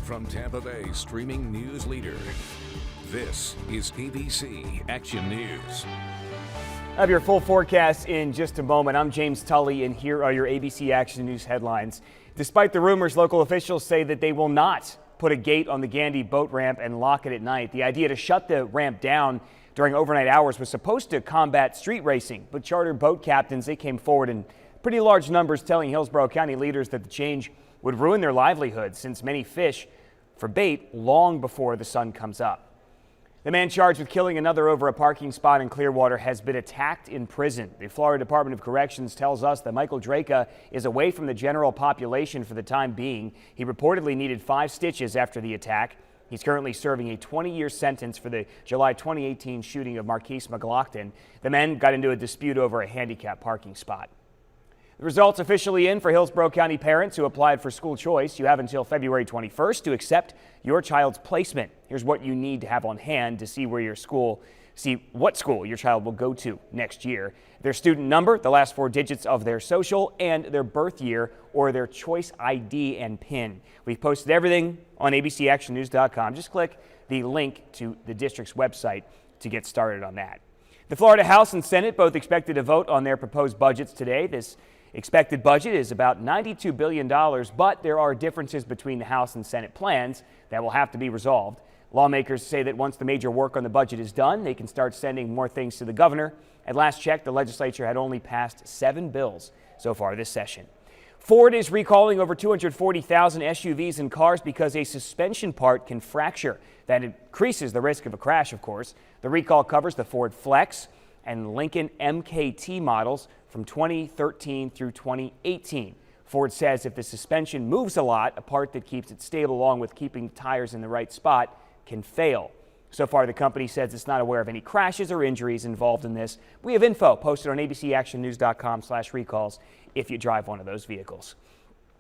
From Tampa Bay streaming news leader, this is ABC Action News. I have your full forecast in just a moment. I'm James Tully, and here are your ABC Action News headlines. Despite the rumors, local officials say that they will not put a gate on the Gandy boat ramp and lock it at night. The idea to shut the ramp down during overnight hours was supposed to combat street racing, but charter boat captains, they came forward in pretty large numbers telling Hillsborough County leaders that the change would ruin their livelihoods since many fish for bait long before the sun comes up. The man charged with killing another over a parking spot in Clearwater has been attacked in prison. The Florida Department of Corrections tells us that Michael Draka is away from the general population for the time being. He reportedly needed 5 stitches after the attack. He's currently serving a 20-year sentence for the July 2018 shooting of Marquise McLaughlin. The men got into a dispute over a handicapped parking spot. The results officially in for Hillsborough County parents who applied for school choice. You have until February 21st to accept your child's placement. Here's what you need to have on hand to see what school your child will go to next year. Their student number, the last 4 digits of their social, and their birth year or their choice ID and PIN. We've posted everything on abcactionnews.com. Just click the link to the district's website to get started on that. The Florida House and Senate both expected to vote on their proposed budgets today. This expected budget is about $92 billion, but there are differences between the House and Senate plans that will have to be resolved. Lawmakers say that once the major work on the budget is done, they can start sending more things to the governor. At last check, the legislature had only passed 7 bills so far this session. Ford is recalling over 240,000 SUVs and cars because a suspension part can fracture. That increases the risk of a crash, of course. The recall covers the Ford Flex and Lincoln MKT models from 2013 through 2018. Ford says if the suspension moves a lot, a part that keeps it stable along with keeping the tires in the right spot can fail. So far, the company says it's not aware of any crashes or injuries involved in this. We have info posted on abcactionnews.com/recalls if you drive one of those vehicles.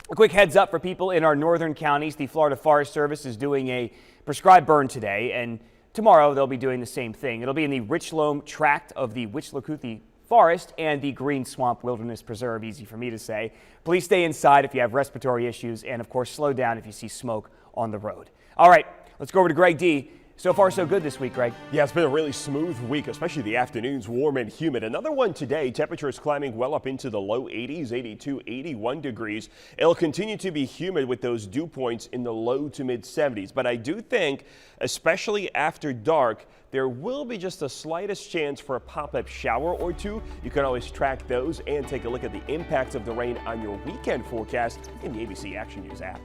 A quick heads up for people in our northern counties. The Florida Forest Service is doing a prescribed burn today, and tomorrow they'll be doing the same thing. It'll be in the Richloam tract of the Withlacoochee Forest and the Green Swamp Wilderness Preserve, easy for me to say. Please stay inside if you have respiratory issues, and of course slow down if you see smoke on the road. All right, let's go over to Greg D. So far, so good this week, Greg. Yeah, it's been a really smooth week, especially the afternoons, warm and humid. Another one today, temperatures climbing well up into the low 80s, 82, 81 degrees. It'll continue to be humid with those dew points in the low to mid 70s. But I do think, especially after dark, there will be just the slightest chance for a pop-up shower or two. You can always track those and take a look at the impacts of the rain on your weekend forecast in the ABC Action News app.